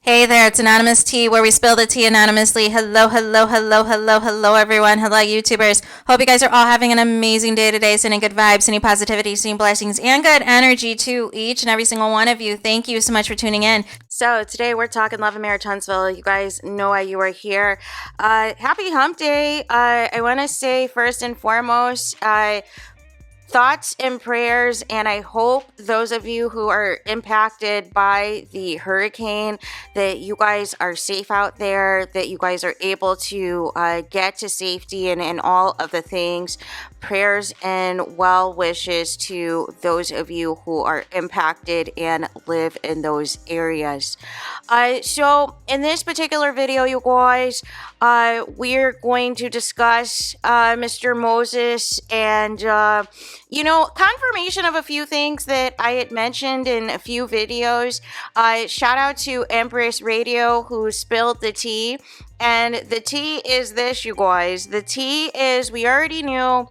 Hey there, it's Anonymous Tea, where we spill the tea anonymously. Hello, hello, hello, hello, hello, everyone. Hello, YouTubers. Hope you guys are all having an amazing day today, sending good vibes, sending positivity, sending blessings, and good energy to each and every single one of you. Thank you so much for tuning in. So today we're talking Love and Marriage Huntsville. You guys know why you are here. Happy Hump Day. I want to say first and foremost, thoughts and prayers, and I hope those of you who are impacted by the hurricane, that you guys are safe out there, that you guys are able to get to safety and all of the things. Prayers and well wishes to those of you who are impacted and live in those areas. So in this particular video, you guys, we're going to discuss Mr. Moses and confirmation of a few things that I had mentioned in a few videos. Shout out to Empress Radio who spilled the tea. And the tea is this, you guys. The tea is, we already knew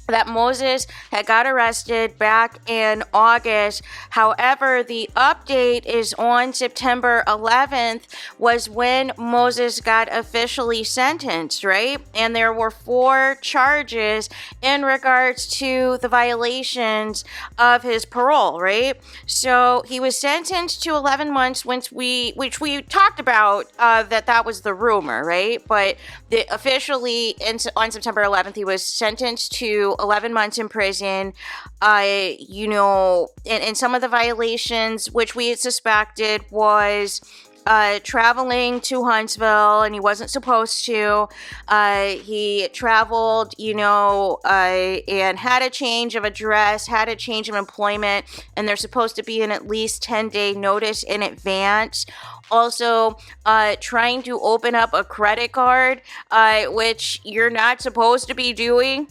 that Moses had got arrested back in August. However, the update is on September 11th was when Moses got officially sentenced, right? And there were 4 charges in regards to the violations of his parole, right? So he was sentenced to 11 months, which we talked about, that was the rumor, right? But officially on September 11th, he was sentenced to 11 months in prison. And some of the violations, which we had suspected, was traveling to Huntsville, and he wasn't supposed to. He traveled, and had a change of address, had a change of employment, and they're supposed to be in at least 10-day notice in advance. Also, trying to open up a credit card, which you're not supposed to be doing.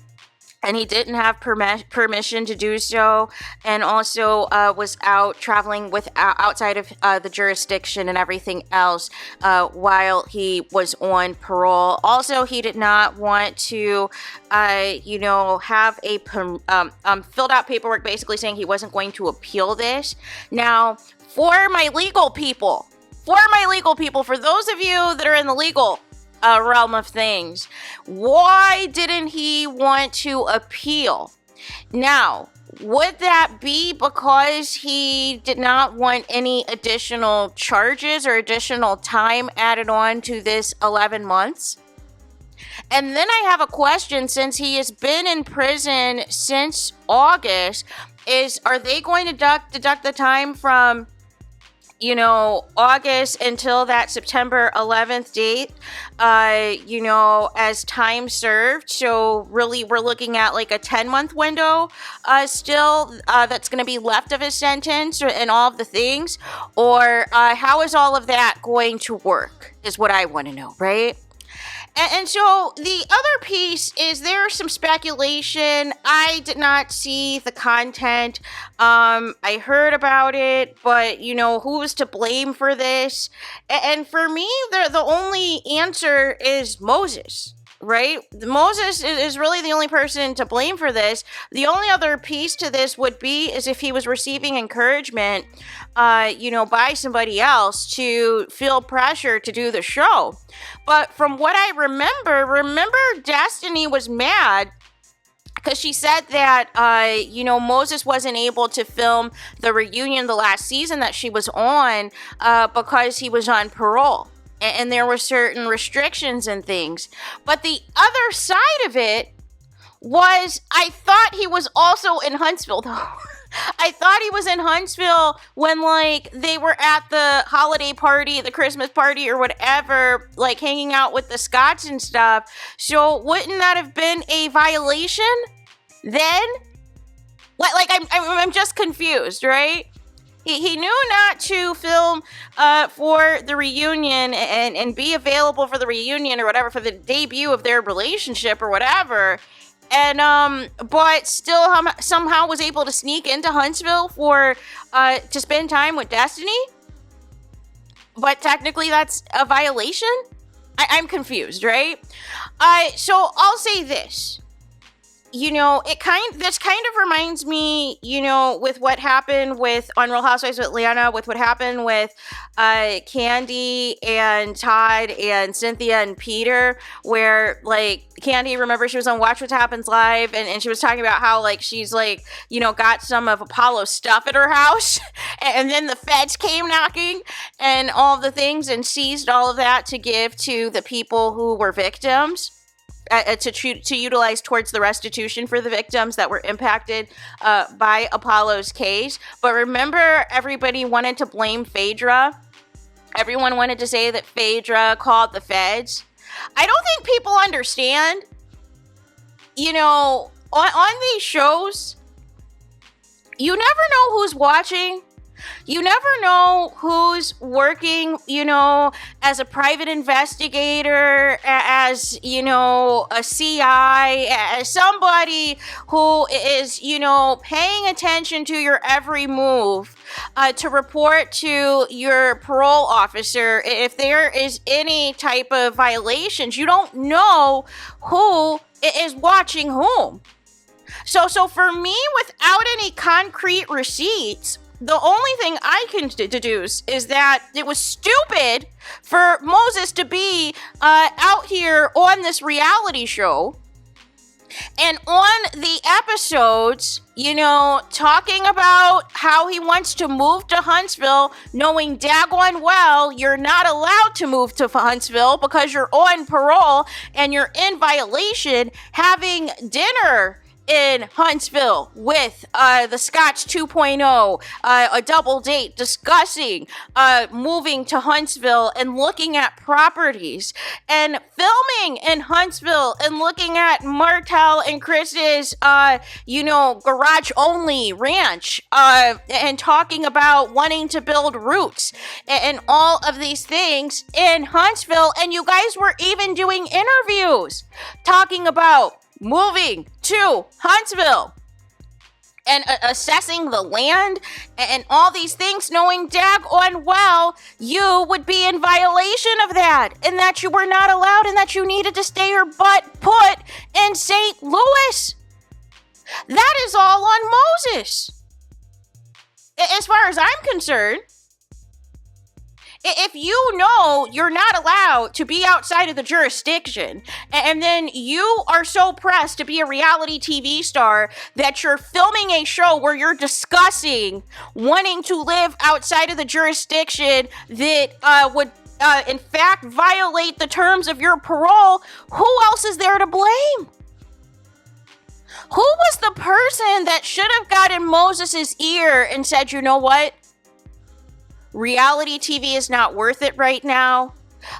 And he didn't have permission to do so, and also was out traveling outside of the jurisdiction and everything else while he was on parole. Also, he did not want to, have a filled out paperwork basically saying he wasn't going to appeal this. Now, for my legal people, for those of you that are in the legal realm of things, why didn't he want to appeal? Now, would that be because he did not want any additional charges or additional time added on to this 11 months? And then I have a question, since he has been in prison since August, are they going to deduct the time from August until that September 11th date, as time served? So really, we're looking at like a 10-month window still that's going to be left of his sentence and all of the things. Or how is all of that going to work is what I want to know, right? And so the other piece is there's some speculation. I did not see the content. I heard about it, but who is to blame for this? And for me, the only answer is Moses. Right? Moses is really the only person to blame for this. The only other piece to this would be is if he was receiving encouragement, by somebody else to feel pressure to do the show. But from what I remember Destiny was mad because she said that, Moses wasn't able to film the reunion the last season that she was on because he was on parole. And there were certain restrictions and things. But the other side of it was, I thought he was also in Huntsville, though. I thought he was in Huntsville when, they were at the holiday party, the Christmas party or whatever, hanging out with the Scots and stuff. So wouldn't that have been a violation then? I'm just confused, right? He knew not to film for the reunion and be available for the reunion or whatever, for the debut of their relationship or whatever. And but still somehow was able to sneak into Huntsville to spend time with Destiny. But technically that's a violation? I'm confused, right? So I'll say this. this kind of reminds me, with what happened on Real Housewives of Atlanta, with what happened with Candy and Todd and Cynthia and Peter, where like Candy, remember she was on Watch What Happens Live, and she was talking about how like she's like, got some of Apollo's stuff at her house, and then the feds came knocking and all of the things and seized all of that to give to the people who were victims. To utilize towards the restitution for the victims that were impacted by Apollo's case. But remember, everybody wanted to blame Phaedra. Everyone wanted to say that Phaedra called the feds. I don't think people understand, on these shows, you never know who's watching. You never know who's working, as a private investigator, as, a CI, as somebody who is, paying attention to your every move to report to your parole officer if there is any type of violations. You don't know who is watching whom. So for me, without any concrete receipts, the only thing I can deduce is that it was stupid for Moses to be out here on this reality show and on the episodes, talking about how he wants to move to Huntsville, knowing daggone well you're not allowed to move to Huntsville because you're on parole and you're in violation, having dinner in Huntsville with the Scotch 2.0, a double date, discussing moving to Huntsville and looking at properties, and filming in Huntsville and looking at Martel and Chris's, garage only ranch, and talking about wanting to build roots and all of these things in Huntsville. And you guys were even doing interviews talking about moving to Huntsville and assessing the land and all these things, knowing daggone well you would be in violation of that, and that you were not allowed, and that you needed to stay your butt put in St. Louis. That is all on Moses, as far as I'm concerned. If you know you're not allowed to be outside of the jurisdiction, and then you are so pressed to be a reality TV star that you're filming a show where you're discussing wanting to live outside of the jurisdiction that would in fact violate the terms of your parole, who else is there to blame? Who was the person that should have gotten Moses's ear and said, you know what? Reality TV is not worth it right now.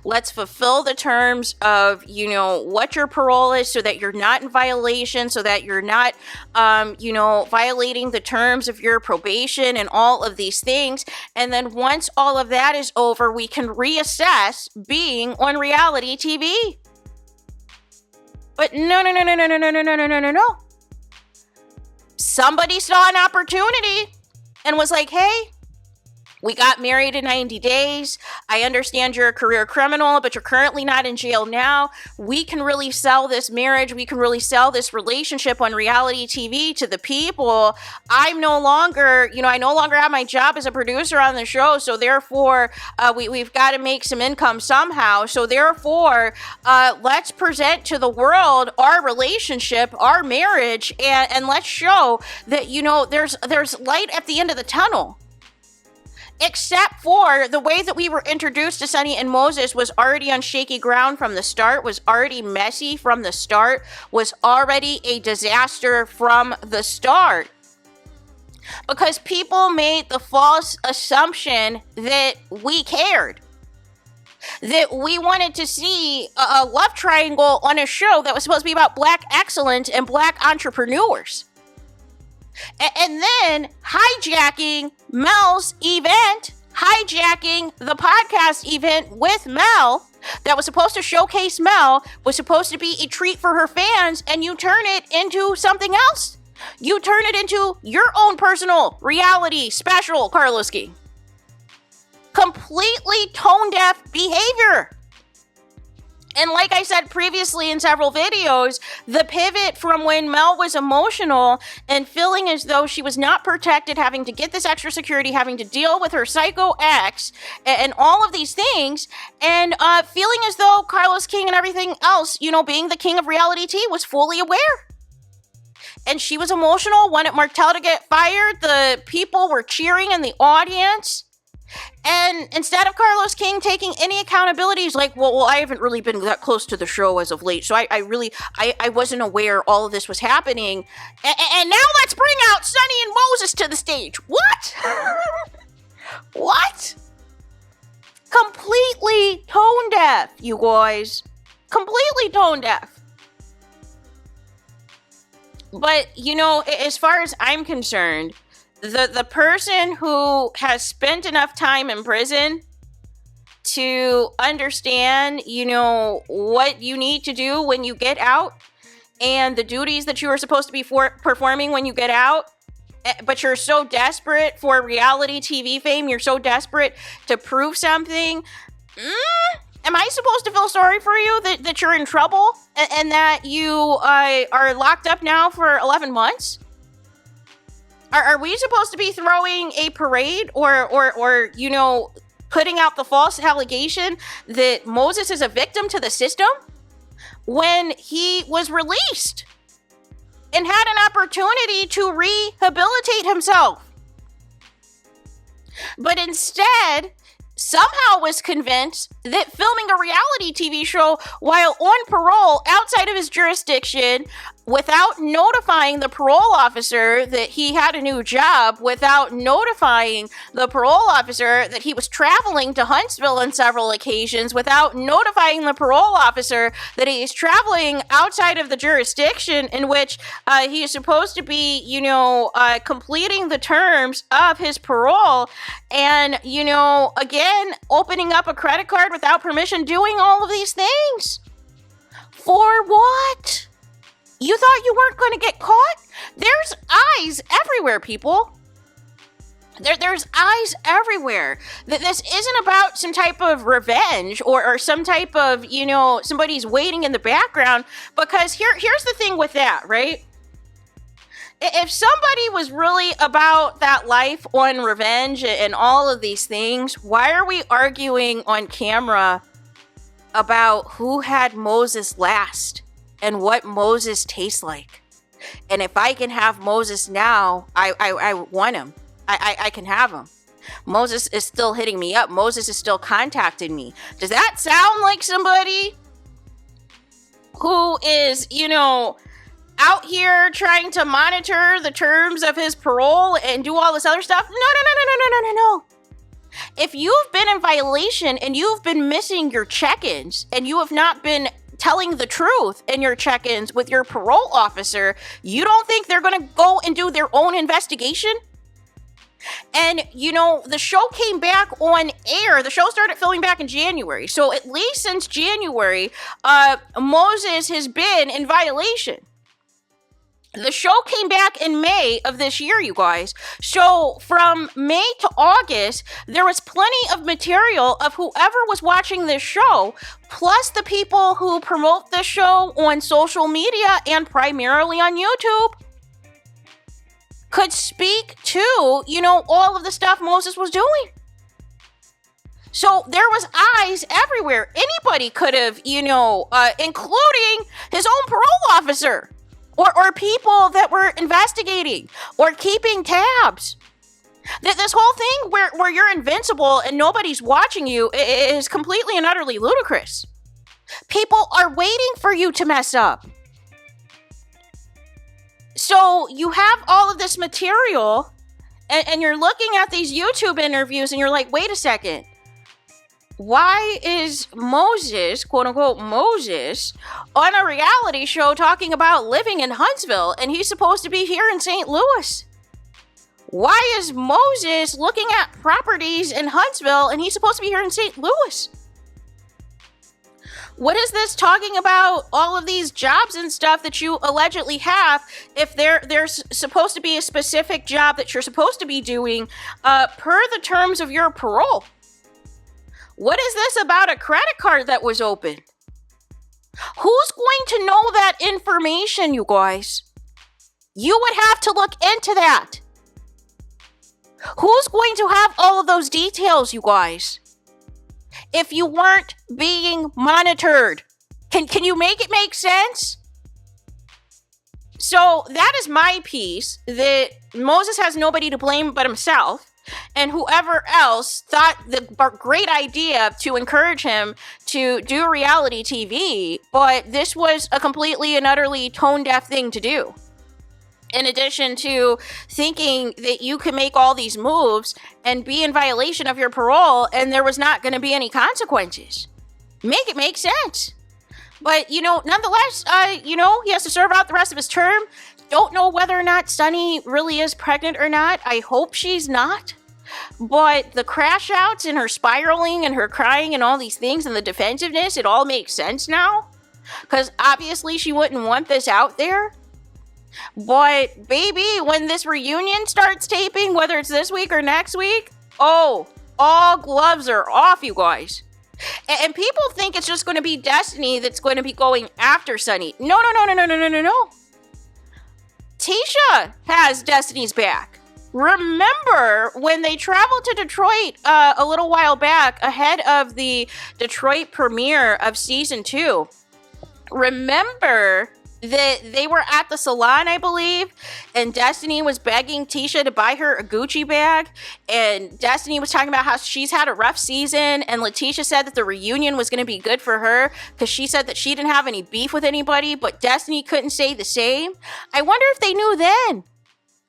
Let's fulfill the terms of, what your parole is, so that you're not in violation, so that you're not, violating the terms of your probation and all of these things. And then once all of that is over, we can reassess being on reality TV. But no. Somebody saw an opportunity and was like, hey, we got married in 90 days. I understand you're a career criminal, but you're currently not in jail now. We can really sell this marriage. We can really sell this relationship on reality TV to the people. I'm no longer, I no longer have my job as a producer on the show. So therefore, we've got to make some income somehow. So therefore, let's present to the world our relationship, our marriage, and let's show that, there's light at the end of the tunnel. Except for the way that we were introduced to Sonny and Moses was already on shaky ground from the start, was already messy from the start, was already a disaster from the start. Because people made the false assumption that we cared. That we wanted to see a love triangle on a show that was supposed to be about Black excellence and Black entrepreneurs. And then hijacking Mel's event, hijacking the podcast event with Mel that was supposed to showcase Mel, was supposed to be a treat for her fans, and you turn it into something else. You turn it into your own personal reality special, Karlowski. Completely tone-deaf behavior. And like I said previously in several videos, the pivot from when Mel was emotional and feeling as though she was not protected, having to get this extra security, having to deal with her psycho ex and all of these things, and feeling as though Carlos King and everything else, you know, being the king of reality TV, was fully aware. And she was emotional, wanted Martell to get fired. The people were cheering in the audience. And instead of Carlos King taking any accountability, he's like, well, I haven't really been that close to the show as of late, so I wasn't aware all of this was happening. And now let's bring out Sonny and Moses to the stage. What? What? Completely tone deaf, you guys. Completely tone deaf. But, you know, as far as I'm concerned, the person who has spent enough time in prison to understand, you know, what you need to do when you get out and the duties that you are supposed to be performing when you get out, but you're so desperate for reality TV fame, you're so desperate to prove something. Am I supposed to feel sorry for you that you're in trouble and that you are locked up now for 11 months? Are we supposed to be throwing a parade or you know, putting out the false allegation that Moses is a victim to the system when he was released and had an opportunity to rehabilitate himself? But instead, somehow was convinced that filming a reality TV show while on parole outside of his jurisdiction, without notifying the parole officer that he had a new job, without notifying the parole officer that he was traveling to Huntsville on several occasions, without notifying the parole officer that he is traveling outside of the jurisdiction in which he is supposed to be, you know, completing the terms of his parole, and, you know, again, opening up a credit card without permission, doing all of these things. For what? You thought you weren't going to get caught? There's eyes everywhere, people. There's eyes everywhere. This isn't about some type of revenge or some type of, you know, somebody's waiting in the background. Because here's the thing with that, right? If somebody was really about that life on revenge and all of these things, why are we arguing on camera about who had Moses last and what Moses tastes like? And if I can have Moses now, I want him. I can have him. Moses is still hitting me up. Moses is still contacting me. Does that sound like somebody who is, you know, out here trying to monitor the terms of his parole and do all this other stuff? No. If you've been in violation and you've been missing your check-ins and you have not been telling the truth in your check-ins with your parole officer, you don't think they're going to go and do their own investigation? And, you know, the show came back on air. The show started filming back in January. So at least since January, Moses has been in violation. The show came back in May of this year, you guys. So from May to August, there was plenty of material of whoever was watching this show, plus the people who promote this show on social media and primarily on YouTube, could speak to, you know, all of the stuff Moses was doing. So there was eyes everywhere. Anybody could have, you know, including his own parole officer. Or people that were investigating or keeping tabs. This whole thing where you're invincible and nobody's watching you is completely and utterly ludicrous. People are waiting for you to mess up. So you have all of this material and you're looking at these YouTube interviews and you're like, wait a second. Why is Moses, quote unquote Moses, on a reality show talking about living in Huntsville and he's supposed to be here in St. Louis? Why is Moses looking at properties in Huntsville and he's supposed to be here in St. Louis? What is this talking about all of these jobs and stuff that you allegedly have if there's supposed to be a specific job that you're supposed to be doing per the terms of your parole? What is this about a credit card that was open? Who's going to know that information, you guys? You would have to look into that. Who's going to have all of those details, you guys? If you weren't being monitored. Can you make it make sense? So that is my piece, that Moses has nobody to blame but himself, and whoever else thought the great idea to encourage him to do reality TV, but this was a completely and utterly tone-deaf thing to do. In addition to thinking that you could make all these moves and be in violation of your parole and there was not going to be any consequences. Make it make sense. But, nonetheless, he has to serve out the rest of his term. Don't know whether or not Sunny really is pregnant or not. I hope she's not. But the crash outs and her spiraling and her crying and all these things and the defensiveness, it all makes sense now. Because obviously she wouldn't want this out there. But baby, when this reunion starts taping, whether it's this week or next week, all gloves are off, you guys. And people think it's just going to be Destiny that's going to be going after Sunny. No. Tisha has Destiny's back. Remember when they traveled to Detroit a little while back ahead of the Detroit premiere of season 2? Remember that they were at the salon, I believe, and Destiny was begging Tisha to buy her a Gucci bag, and Destiny was talking about how she's had a rough season, and Letitia said that the reunion was going to be good for her because she said that she didn't have any beef with anybody, but Destiny couldn't say the same. I wonder if they knew then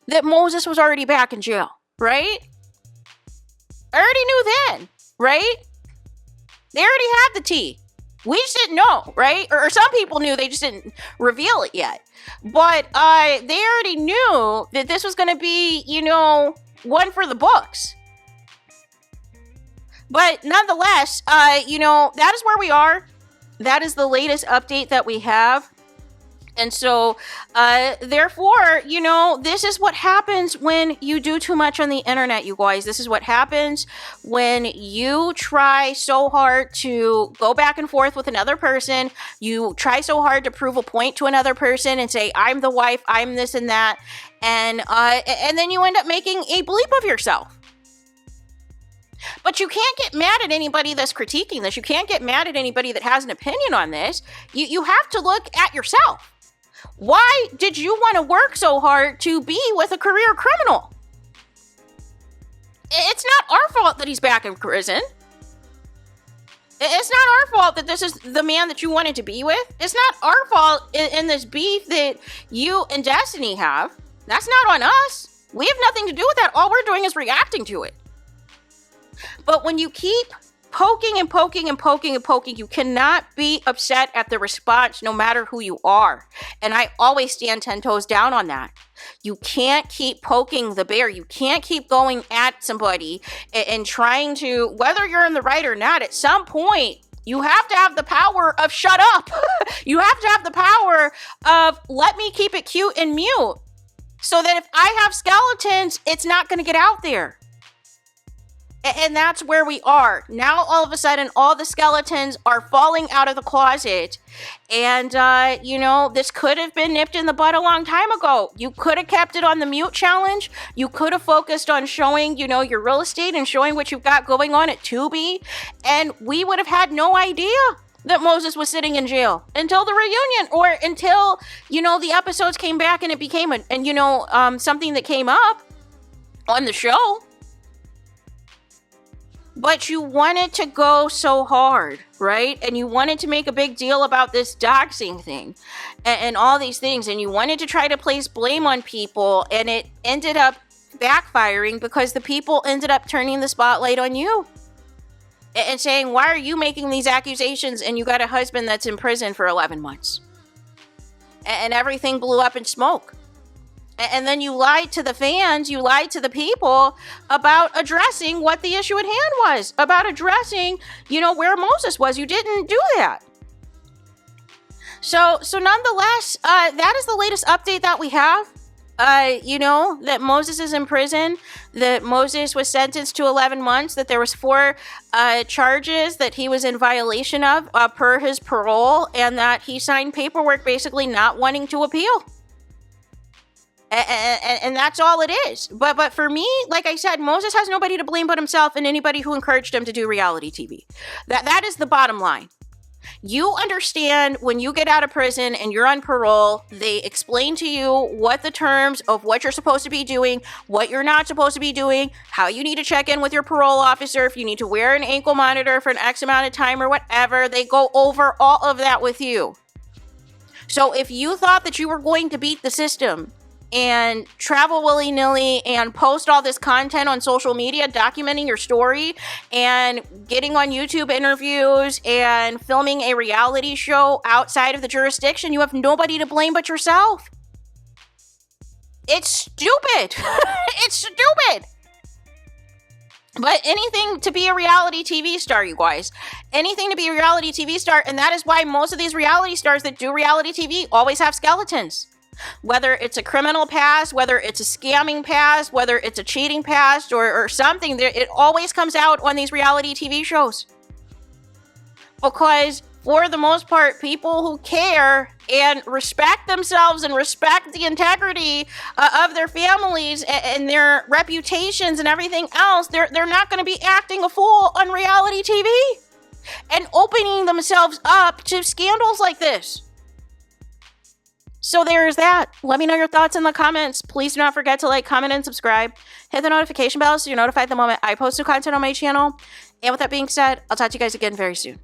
that Moses was already back in jail, right? I already knew then, right? They already had the tea. We just didn't know, right? Or some people knew, they just didn't reveal it yet. But they already knew that this was going to be, one for the books. But nonetheless, that is where we are. That is the latest update that we have. And so, therefore, this is what happens when you do too much on the internet, you guys. This is what happens when you try so hard to go back and forth with another person. You try so hard to prove a point to another person and say, I'm the wife, I'm this and that. And then you end up making a bleep of yourself. But you can't get mad at anybody that's critiquing this. You can't get mad at anybody that has an opinion on this. You have to look at yourself. Why did you want to work so hard to be with a career criminal? It's not our fault that he's back in prison. It's not our fault that this is the man that you wanted to be with. It's not our fault in this beef that you and Destiny have. That's not on us. We have nothing to do with that. All we're doing is reacting to it. But when you keep poking and poking and poking and poking, you cannot be upset at the response no matter who you are. And I always stand 10 toes down on that. You can't keep poking the bear. You can't keep going at somebody and trying to, whether you're in the right or not, at some point, you have to have the power of shut up. You have to have the power of let me keep it cute and mute so that if I have skeletons, it's not going to get out there. And that's where we are. Now, all of a sudden, all the skeletons are falling out of the closet. And, this could have been nipped in the bud a long time ago. You could have kept it on the mute challenge. You could have focused on showing, your real estate and showing what you've got going on at Tubi. And we would have had no idea that Moses was sitting in jail until the reunion or until, the episodes came back and it became something that came up on the show. But you wanted to go so hard, right? And you wanted to make a big deal about this doxing thing and all these things. And you wanted to try to place blame on people. And it ended up backfiring because the people ended up turning the spotlight on you and saying, why are you making these accusations? And you got a husband that's in prison for 11 months. And everything blew up in smoke. And then you lied to the fans, you lied to the people about addressing what the issue at hand was, about addressing, where Moses was. You didn't do that. So nonetheless, that is the latest update that we have. that Moses is in prison, that Moses was sentenced to 11 months, that there was 4 charges that he was in violation of per his parole, and that he signed paperwork basically not wanting to appeal. And that's all it is. But for me, like I said, Moses has nobody to blame but himself and anybody who encouraged him to do reality TV. That is the bottom line. You understand when you get out of prison and you're on parole, they explain to you what the terms of what you're supposed to be doing, what you're not supposed to be doing, how you need to check in with your parole officer, if you need to wear an ankle monitor for an X amount of time or whatever. They go over all of that with you. So if you thought that you were going to beat the system and travel willy-nilly and post all this content on social media documenting your story and getting on YouTube interviews and filming a reality show outside of the jurisdiction, you have nobody to blame but yourself. It's stupid. It's stupid. But anything to be a reality TV star, you guys. Anything to be a reality TV star, and that is why most of these reality stars that do reality TV always have skeletons. Whether it's a criminal past, whether it's a scamming past, whether it's a cheating past or something, it always comes out on these reality TV shows. Because for the most part, people who care and respect themselves and respect the integrity of their families and their reputations and everything else, they're not going to be acting a fool on reality TV and opening themselves up to scandals like this. So there's that. Let me know your thoughts in the comments. Please do not forget to like, comment, and subscribe. Hit the notification bell so you're notified the moment I post new content on my channel. And with that being said, I'll talk to you guys again very soon.